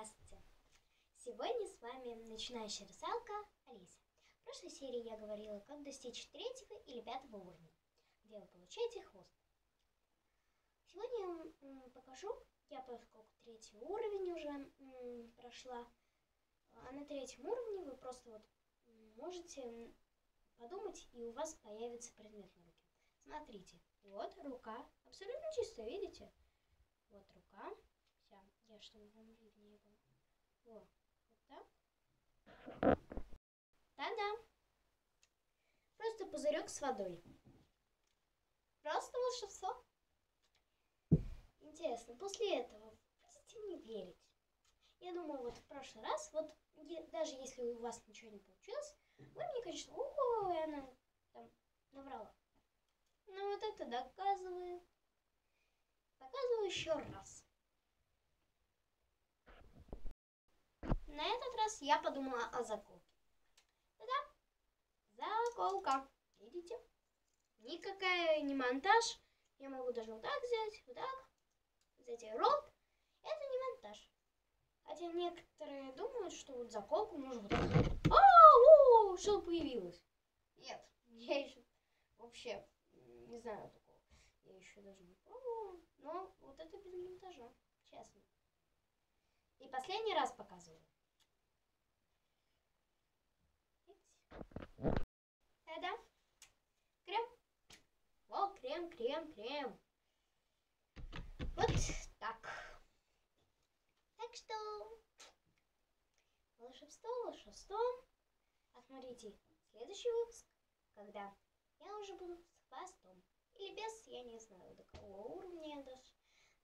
Здравствуйте! Сегодня с вами начинающая русалка Олеся. В прошлой серии я говорила, как достичь 3-го или 5-го уровня, где вы получаете хвост. Сегодня я покажу, поскольку 3-й уровень уже прошла, а на 3-м уровне вы просто можете подумать, и у вас появится предмет на руке. Смотрите, вот рука, абсолютно чистая, видите? Вот рука. Я чтобы вам виднее было. Вот так. Та-да! Просто пузырек с водой. Просто волшебство. Интересно, после этого будете мне верить? Я думаю, в прошлый раз, даже если у вас ничего не получилось, вы мне, конечно, она там наврала. Но вот это доказываю. Показываю еще раз. На этот раз я подумала о заколке. Да, заколка. Видите? Никакая не монтаж. Я могу даже вот так взять, вот так. Взять рот. Это не монтаж. Хотя некоторые думают, что заколку можно вот так. Что появилось? Нет, я еще вообще не знаю такого. Я еще даже не пробовала. Но вот это без монтажа. Честно. И последний раз показываю. Да-да. Крем. О, крем. Вот так. Так что волшебство. Осмотрите следующий выпуск, когда я уже буду с хвостом. Или без, я не знаю, до какого уровня я даже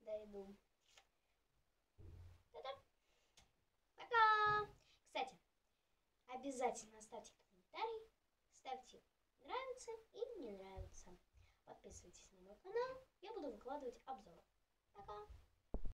дойду. Да-да. Пока. Кстати, обязательно оставьте комментарий, ставьте нравится и не нравится. Подписывайтесь на мой канал, я буду выкладывать обзоры. Пока!